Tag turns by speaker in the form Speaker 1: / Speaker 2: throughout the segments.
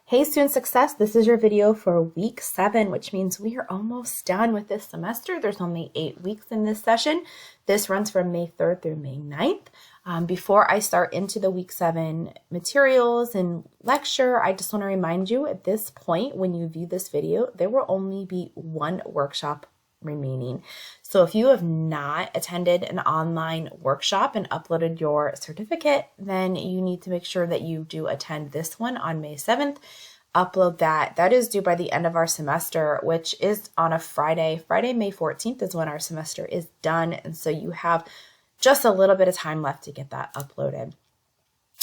Speaker 1: Hey Student Success, this is your video for week 7, which means we are almost done with this semester. There's only 8 weeks in this session. This runs from May 3rd through May 9th. Before I start into the week 7 materials and lecture, I just want to remind you at this point, when you view this video, there will only be one workshop remaining. So if you have not attended an online workshop and uploaded your certificate, then you need to make sure that you do attend this one on May 7th. Upload that. That is due by the end of our semester, which is on a Friday. Friday, May 14th is when our semester is done. And so you have just a little bit of time left to get that uploaded.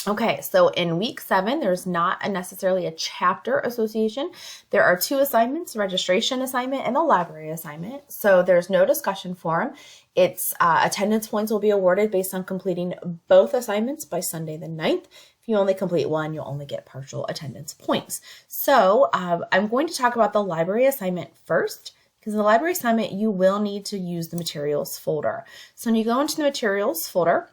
Speaker 1: Okay, so in week 7, there's not necessarily a chapter association. There are 2 assignments, registration assignment and the library assignment. So there's no discussion forum. It's attendance points will be awarded based on completing both assignments by Sunday the 9th. If you only complete one, you'll only get partial attendance points. So I'm going to talk about the library assignment first, because in the library assignment, you will need to use the materials folder. So when you go into the materials folder,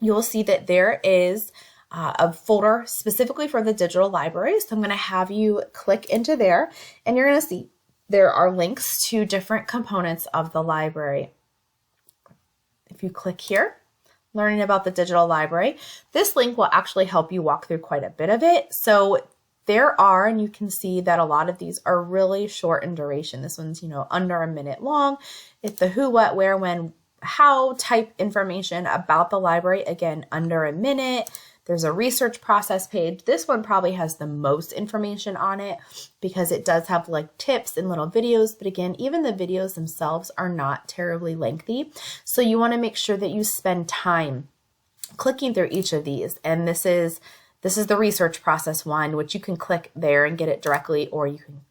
Speaker 1: you'll see that there is a folder specifically for the digital library. So I'm going to have you click into there, and you're going to see there are links to different components of the library. If you click here, learning about the digital library, this link will actually help you walk through quite a bit of it. So there are, and you can see that a lot of these are really short in duration. This one's, under a minute long. It's the who, what, where, when, how type information about the library, again, under a minute. There's a research process page. This one probably has the most information on it because it does have like tips and little videos. But again, even the videos themselves are not terribly lengthy. So you want to make sure that you spend time clicking through each of these. And this is the research process one, which you can click there and get it directly, or you can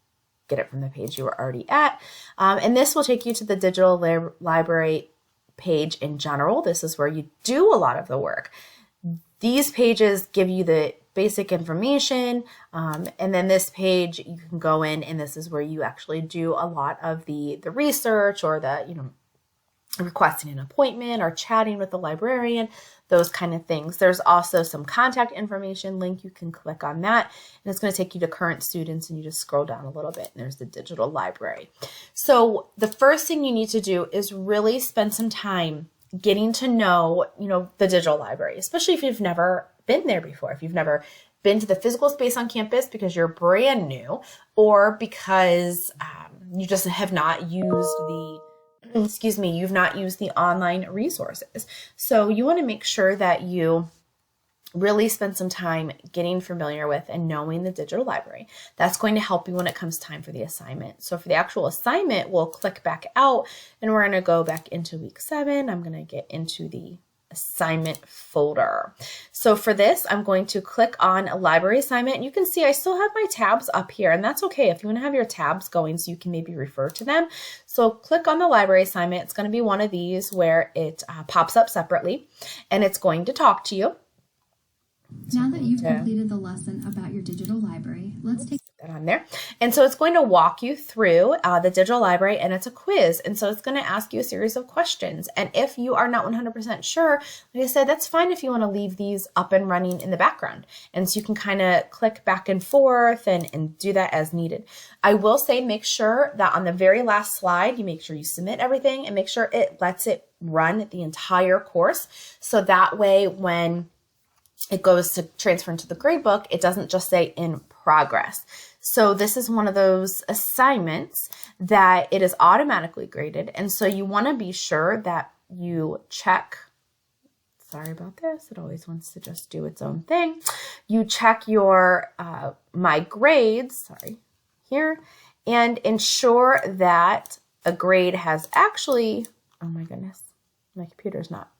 Speaker 1: get it from the page you were already at. And this will take you to the digital library page in general. This is where you do a lot of the work. These pages give you the basic information, and then this page you can go in, and this is where you actually do a lot of the research, or the requesting an appointment or chatting with the librarian, those kind of things. There's also some contact information link. You can click on that, and it's going to take you to current students, and you just scroll down a little bit, and there's the digital library. So the first thing you need to do is really spend some time getting to know, the digital library, especially if you've never been there before, if you've never been to the physical space on campus because you're brand new, or because you just have not used you've not used the online resources. So you want to make sure that you really spend some time getting familiar with and knowing the digital library. That's going to help you when it comes time for the assignment. So for the actual assignment, we'll click back out, and we're going to go back into week 7. I'm going to get into the assignment folder. So for this, I'm going to click on a library assignment, and you can see I still have my tabs up here, and that's okay if you want to have your tabs going so you can maybe refer to them. So click on the library assignment. It's going to be one of these where it pops up separately, and it's going to talk to you.
Speaker 2: Now that you've completed the lesson about your digital library, let's take
Speaker 1: that on there. And so it's going to walk you through the digital library, and it's a quiz. And so it's going to ask you a series of questions. And if you are not 100% sure, like I said, that's fine if you want to leave these up and running in the background. And so you can kind of click back and forth and do that as needed. I will say, make sure that on the very last slide, you make sure you submit everything and make sure it lets it run the entire course. So that way, when it goes to transfer into the gradebook, it doesn't just say in progress. So this is one of those assignments that it is automatically graded. And so you want to be sure that you check, sorry about this, it always wants to just do its own thing. You check your my grades, here, and ensure that a grade has actually, oh my goodness, my computer's not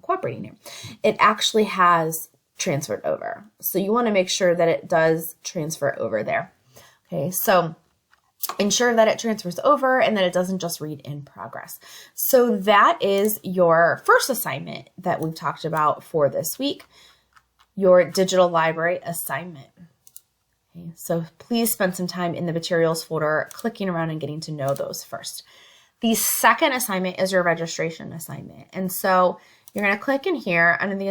Speaker 1: cooperating here. It actually has transferred over. So you want to make sure that it does transfer over there. Okay, so ensure that it transfers over and that it doesn't just read in progress. So that is your first assignment that we've talked about for this week, your digital library assignment. Okay, so please spend some time in the materials folder, clicking around and getting to know those first. The second assignment is your registration assignment. And so you're going to click in here under the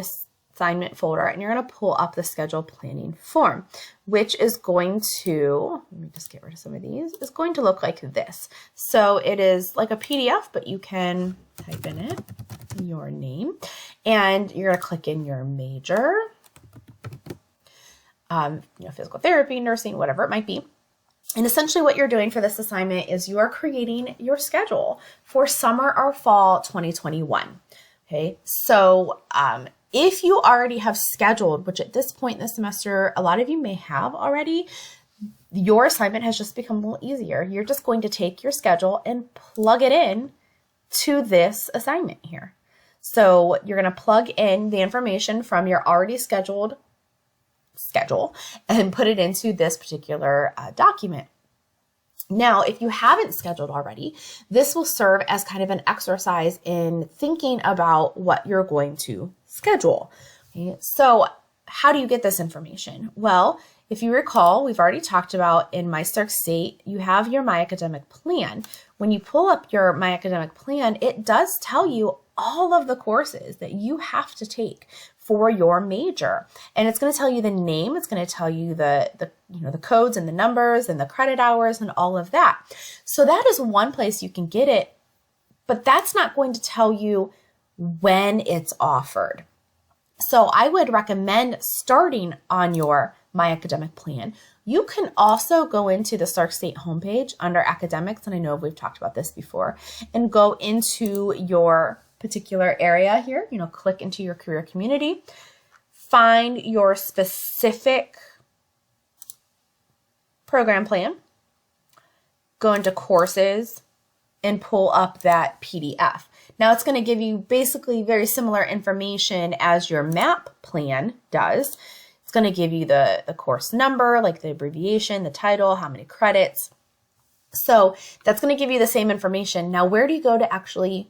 Speaker 1: assignment folder, and you're going to pull up the schedule planning form, which is going to, let me just get rid of some of these, is going to look like this. So it is like a PDF, but you can type in it, your name, and you're going to click in your major, physical therapy, nursing, whatever it might be. And essentially what you're doing for this assignment is you are creating your schedule for summer or fall 2021. Okay, so if you already have scheduled, which at this point in the semester, a lot of you may have already, your assignment has just become a little easier. You're just going to take your schedule and plug it in to this assignment here. So you're going to plug in the information from your already scheduled schedule and put it into this particular document. Now, if you haven't scheduled already, this will serve as kind of an exercise in thinking about what you're going to schedule. Okay, so how do you get this information? Well, if you recall, we've already talked about in My Stark State, you have your My Academic Plan. When you pull up your My Academic Plan, it does tell you all of the courses that you have to take for your major. And it's going to tell you the name, it's going to tell you the codes and the numbers and the credit hours and all of that. So that is one place you can get it, but that's not going to tell you when it's offered. So I would recommend starting on your My Academic Plan. You can also go into the Stark State homepage under academics, and I know we've talked about this before, and go into your particular area here, click into your career community, find your specific program plan, go into courses, and pull up that PDF. Now it's going to give you basically very similar information as your MAP plan does. It's going to give you the course number, like the abbreviation, the title, how many credits. So that's going to give you the same information. Now, where do you go to actually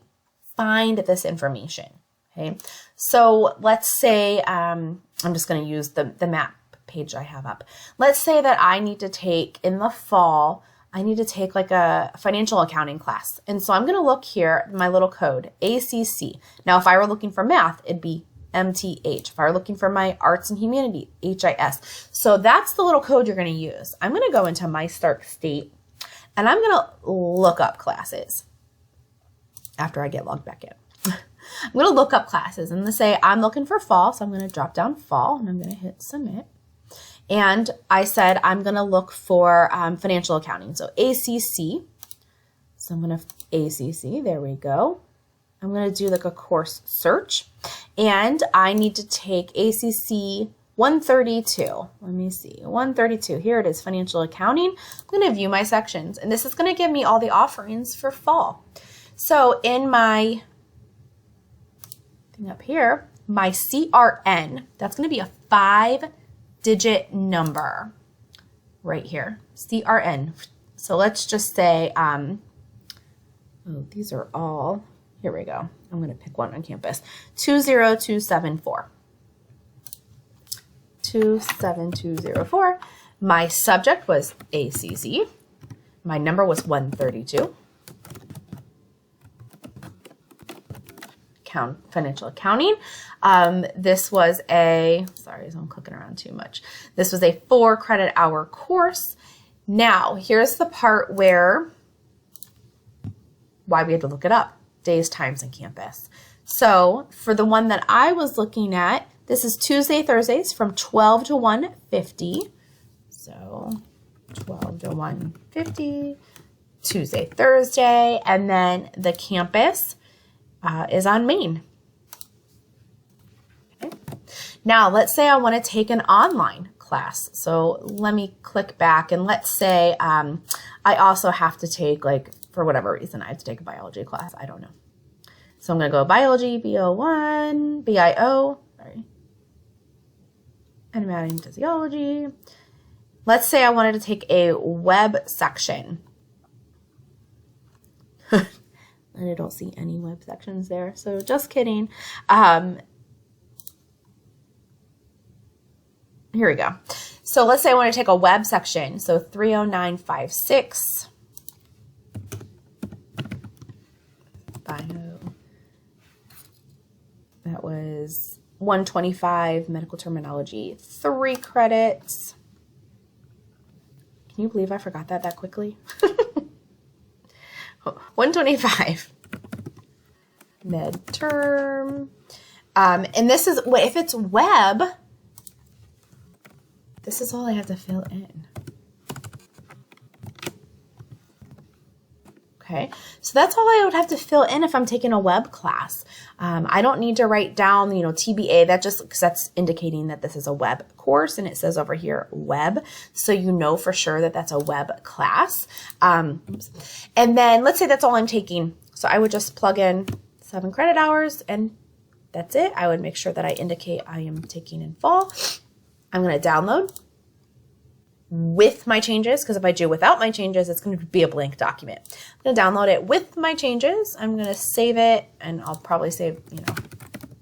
Speaker 1: find this information? Okay, so let's say, I'm just going to use the MAP page I have up. Let's say that I need to take in the fall, I need to take like a financial accounting class. And so I'm going to look here, my little code, ACC. Now, if I were looking for math, it'd be MTH. If I were looking for my arts and humanity, HIS. So that's the little code you're going to use. I'm going to go into My Stark State and I'm going to look up classes after I get logged back in. I'm going to look up classes and let's say I'm looking for fall. So I'm going to drop down fall and I'm going to hit submit. And I said I'm going to look for financial accounting. So ACC. So I'm going to ACC. There we go. I'm going to do like a course search. And I need to take ACC 132. Let me see. 132. Here it is, financial accounting. I'm going to view my sections. And this is going to give me all the offerings for fall. So in my thing up here, my CRN, that's going to be a 5-digit number right here, CRN. So let's just say, these are all, here we go. I'm going to pick one on campus, 20274. 27204. My subject was ACC. My number was 132. Financial accounting. This was sorry, I'm clicking around too much. This was a 4-credit hour course. Now, here's the part why we had to look it up. Days, times, and campus. So for the one that I was looking at, this is Tuesday, Thursdays from 12 to 1:50. So 12 to 1:50, Tuesday, Thursday, and then the campus is on Main. Okay. Now, let's say I want to take an online class. So let me click back and let's say I also have to take, like, for whatever reason, I have to take a biology class. I don't know. So I'm going to go biology, BO1, BIO, sorry, anatomy and physiology. Let's say I wanted to take a web section. And I don't see any web sections there, so just kidding. Here we go. So let's say I want to take a web section. So 30956. Bio. That was 125 medical terminology, 3 credits. Can you believe I forgot that quickly? 125 med term. And this is, if it's web, this is all I have to fill in. Okay, so that's all I would have to fill in if I'm taking a web class. I don't need to write down, TBA, that just because that's indicating that this is a web course, and it says over here web, so you know for sure that that's a web class. And then let's say that's all I'm taking. So I would just plug in 7 credit hours and that's it. I would make sure that I indicate I am taking in fall. I'm going to download with my changes, because if I do without my changes, it's going to be a blank document. I'm going to download it with my changes. I'm going to save it, and I'll probably save,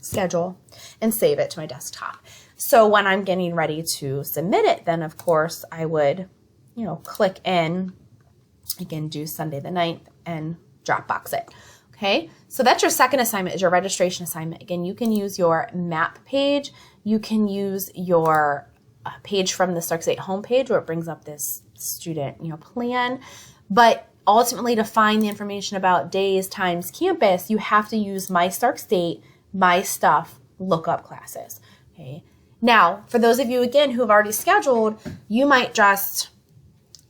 Speaker 1: schedule, and save it to my desktop. So when I'm getting ready to submit it, then of course I would, click in, again, do Sunday the 9th and Dropbox it. Okay, so that's your second assignment, is your registration assignment. Again, you can use your map page. You can use your page from the Stark State homepage where it brings up this student, plan. But ultimately, to find the information about days, times, campus, you have to use My Stark State, My Stuff, lookup classes. Okay. Now, for those of you, again, who have already scheduled, you might just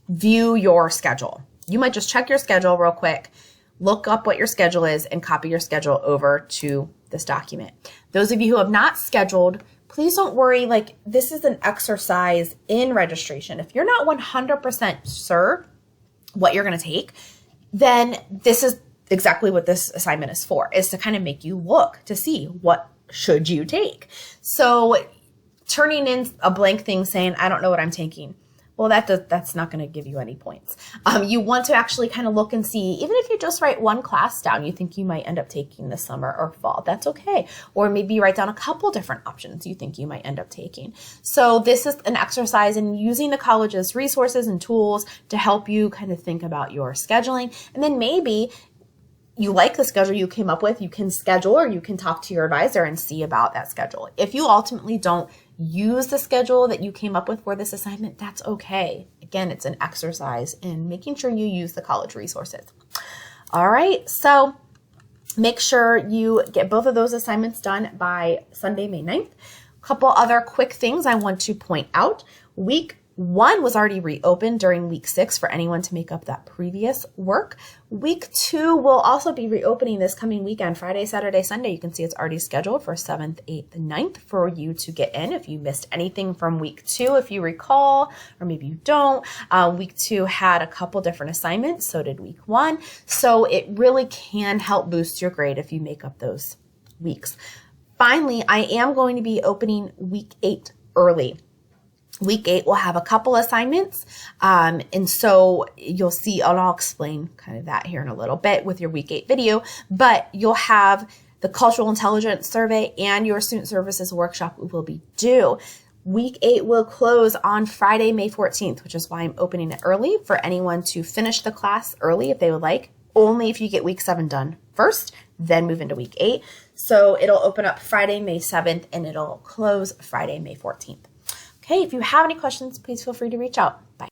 Speaker 1: view your schedule. You might just check your schedule real quick, look up what your schedule is, and copy your schedule over to this document. Those of you who have not scheduled, please don't worry. This is an exercise in registration. If you're not 100% sure what you're going to take, then this is exactly what this assignment is for, is to kind of make you look to see what should you take. So turning in a blank thing saying, I don't know what I'm taking, well, that's not going to give you any points. You want to actually kind of look and see, even if you just write one class down you think you might end up taking this summer or fall, that's okay. Or maybe you write down a couple different options you think you might end up taking. So this is an exercise in using the college's resources and tools to help you kind of think about your scheduling. And then maybe you like the schedule you came up with, you can schedule, or you can talk to your advisor and see about that schedule. If you ultimately don't use the schedule that you came up with for this assignment, that's okay. Again, it's an exercise in making sure you use the college resources. All right, so make sure you get both of those assignments done by Sunday, May 9th. A couple other quick things I want to point out. Week 1 was already reopened during week 6 for anyone to make up that previous work. Week 2 will also be reopening this coming weekend, Friday, Saturday, Sunday. You can see it's already scheduled for 7th, 8th, and 9th for you to get in. If you missed anything from week 2, if you recall, or maybe you don't, week 2 had a couple different assignments, so did week 1. So it really can help boost your grade if you make up those weeks. Finally, I am going to be opening week 8 early. Week 8 will have a couple assignments, and so you'll see, and I'll explain kind of that here in a little bit with your week 8 video, but you'll have the cultural intelligence survey and your student services workshop will be due. Week 8 will close on Friday, May 14th, which is why I'm opening it early for anyone to finish the class early if they would like, only if you get week 7 done first, then move into week 8. So it'll open up Friday, May 7th, and it'll close Friday, May 14th. Okay, if you have any questions, please feel free to reach out. Bye.